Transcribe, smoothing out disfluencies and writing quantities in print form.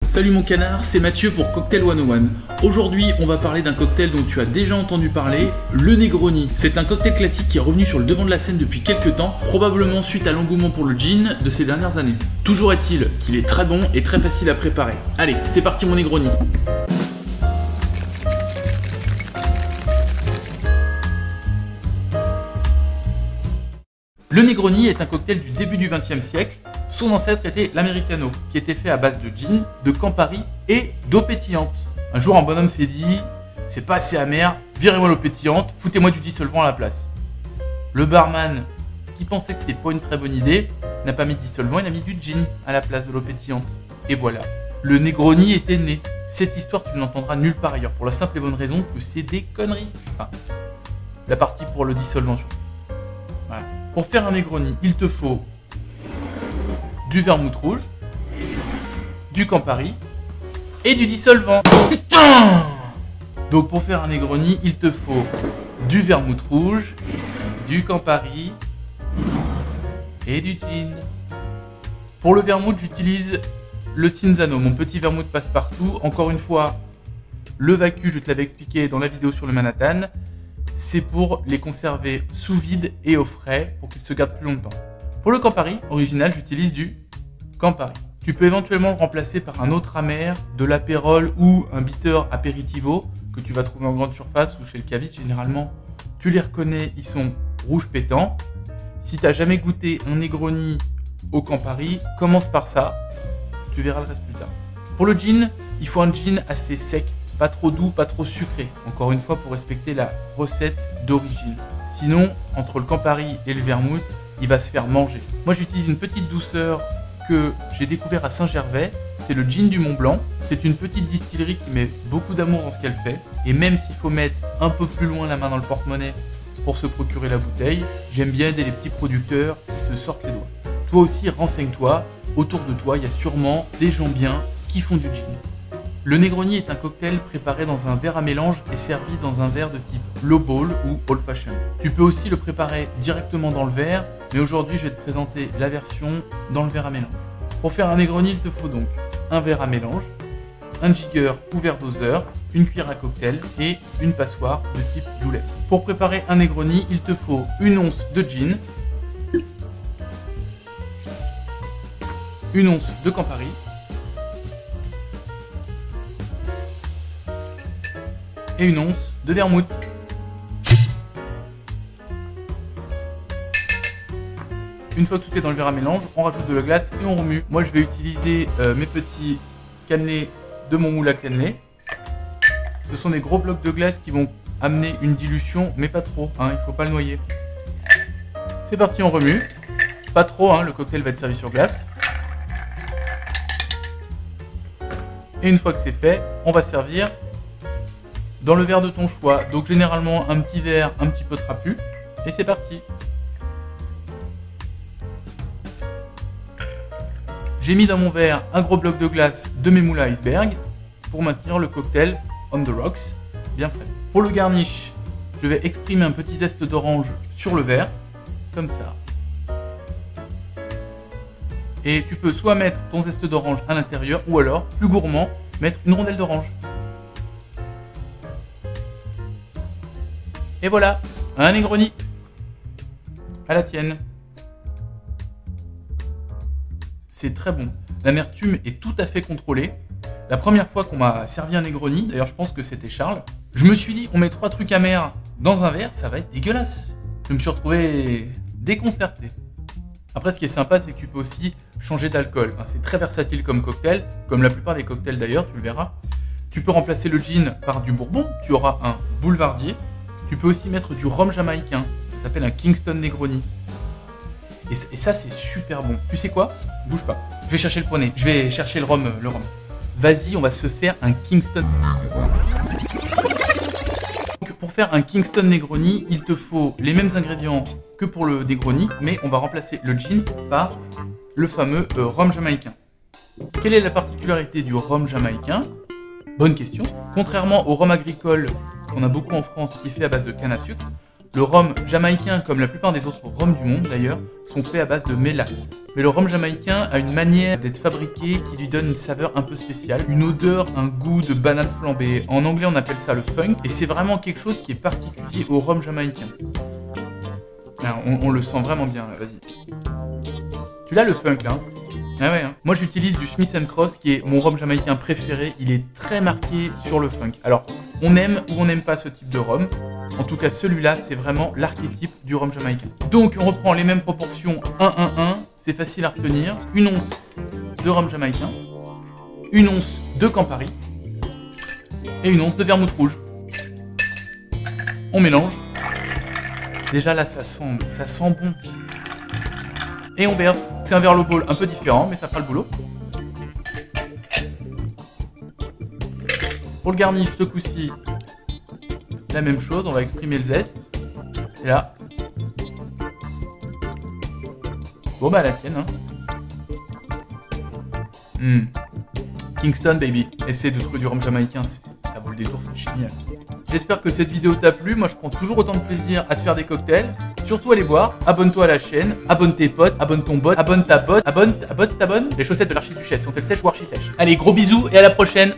Salut mon canard, c'est Mathieu pour Cocktail 101. Aujourd'hui, on va parler d'un cocktail dont tu as déjà entendu parler, le Negroni. C'est un cocktail classique qui est revenu sur le devant de la scène depuis quelques temps, probablement suite à l'engouement pour le gin de ces dernières années. Toujours est-il qu'il est très bon et très facile à préparer. Allez, c'est parti mon Negroni. Le Negroni est un cocktail du début du XXe siècle. Son ancêtre était l'Americano, qui était fait à base de gin, de Campari et d'eau pétillante. Un jour, un bonhomme s'est dit « C'est pas assez amer, virez-moi l'eau pétillante, foutez-moi du dissolvant à la place. » Le barman, qui pensait que c'était pas une très bonne idée, n'a pas mis de dissolvant, il a mis du gin à la place de l'eau pétillante. Et voilà, le Negroni était né. Cette histoire, tu ne l'entendras nulle part ailleurs, pour la simple et bonne raison que c'est des conneries. Enfin, la partie pour le dissolvant, surtout. Voilà. Pour faire un Negroni, il te faut du vermouth rouge, du Campari et du dissolvant. Putain! Donc pour faire un Negroni, il te faut du vermouth rouge, du Campari et du gin. Pour le vermouth, j'utilise le Cinzano, mon petit vermouth passe-partout. Encore une fois, le vacu, je te l'avais expliqué dans la vidéo sur le Manhattan, c'est pour les conserver sous vide et au frais pour qu'ils se gardent plus longtemps. Pour le Campari original, j'utilise du Campari. Tu peux éventuellement le remplacer par un autre amer, de l'apérol ou un bitter aperitivo que tu vas trouver en grande surface ou chez le caviste. Généralement, tu les reconnais, ils sont rouges pétants. Si tu n'as jamais goûté un Negroni au Campari, commence par ça. Tu verras le reste plus tard. Pour le gin, il faut un gin assez sec, pas trop doux, pas trop sucré. Encore une fois, pour respecter la recette d'origine. Sinon, entre le Campari et le vermouth, il va se faire manger. Moi, j'utilise une petite douceur que j'ai découvert à Saint-Gervais. C'est le gin du Mont Blanc. C'est une petite distillerie qui met beaucoup d'amour dans ce qu'elle fait. Et même s'il faut mettre un peu plus loin la main dans le porte-monnaie pour se procurer la bouteille, j'aime bien aider les petits producteurs qui se sortent les doigts. Toi aussi, renseigne-toi. Autour de toi, il y a sûrement des gens bien qui font du gin. Le Negroni est un cocktail préparé dans un verre à mélange et servi dans un verre de type low ball ou old fashion. Tu peux aussi le préparer directement dans le verre, mais aujourd'hui je vais te présenter la version dans le verre à mélange. Pour faire un Negroni, il te faut donc un verre à mélange, un jigger ou verre doseur, une cuillère à cocktail et une passoire de type Joulet. Pour préparer un Negroni, il te faut une once de gin, une once de Campari, et une once de vermouth. Une fois que tout est dans le verre à mélange, on rajoute de la glace et on remue. Moi je vais utiliser mes petits cannelés de mon moule à cannelés. Ce sont des gros blocs de glace qui vont amener une dilution, mais pas trop, hein, il ne faut pas le noyer. C'est parti, on remue. Pas trop, hein, le cocktail va être servi sur glace. Et une fois que c'est fait, on va servir dans le verre de ton choix, donc généralement un petit verre un petit peu trapu, et c'est parti. J'ai mis dans mon verre un gros bloc de glace de mes moules à iceberg pour maintenir le cocktail on the rocks, bien frais. Pour le garnish, je vais exprimer un petit zeste d'orange sur le verre, comme ça. Et tu peux soit mettre ton zeste d'orange à l'intérieur, ou alors, plus gourmand, mettre une rondelle d'orange. Et voilà, un Negroni. À la tienne. C'est très bon. L'amertume est tout à fait contrôlée. La première fois qu'on m'a servi un Negroni, d'ailleurs je pense que c'était Charles, je me suis dit on met 3 trucs amers dans un verre, ça va être dégueulasse. Je me suis retrouvé déconcerté. Après, ce qui est sympa, c'est que tu peux aussi changer d'alcool. Enfin, c'est très versatile comme cocktail, comme la plupart des cocktails d'ailleurs, tu le verras. Tu peux remplacer le gin par du bourbon, tu auras un boulevardier. Tu peux aussi mettre du rhum jamaïcain, ça s'appelle un Kingston Negroni. Et ça, c'est super bon. Tu sais quoi? Bouge pas. Je vais chercher le poney, je vais chercher le rhum. Vas-y, on va se faire un Kingston. Donc, pour faire un Kingston Negroni, il te faut les mêmes ingrédients que pour le Negroni, mais on va remplacer le gin par le fameux rhum jamaïcain. Quelle est la particularité du rhum jamaïcain? Bonne question. Contrairement au rhum agricole qu'on a beaucoup en France qui est fait à base de canne à sucre, Le rhum jamaïcain, comme la plupart des autres rhums du monde d'ailleurs, sont faits à base de mélasse. Mais le rhum jamaïcain a une manière d'être fabriqué qui lui donne une saveur un peu spéciale, une odeur, un goût de banane flambée. En anglais, on appelle ça le funk, et c'est vraiment quelque chose qui est particulier au rhum jamaïcain. Alors, on le sent vraiment bien, là, vas-y. Tu l'as le funk là hein? Ah ouais, hein. Moi j'utilise du Smith & Cross qui est mon rhum jamaïcain préféré, il est très marqué sur le funk. Alors, on aime ou on n'aime pas ce type de rhum. En tout cas, celui-là, c'est vraiment l'archétype du rhum jamaïcain. Donc, on reprend les mêmes proportions 1-1-1, c'est facile à retenir. Une once de rhum jamaïcain, une once de Campari et une once de vermouth rouge. On mélange. Déjà là, ça sent bon. Et on verse. C'est un verre low ball un peu différent, mais ça fera le boulot. Pour le garnish, ce coup-ci, la même chose, on va exprimer le zeste. Et là. Bon bah la tienne hein. Kingston baby. Essaye de trouver du rhum jamaïcain, ça vaut le détour, c'est génial. J'espère que cette vidéo t'a plu, moi je prends toujours autant de plaisir à te faire des cocktails. Surtout à les boire, abonne-toi à la chaîne, abonne tes potes, abonne ton bot, abonne ta botte, abonne ta bonne. Les chaussettes de l'archiduchesse sont-elles sèches ou archi-sèches? Allez, gros bisous et à la prochaine.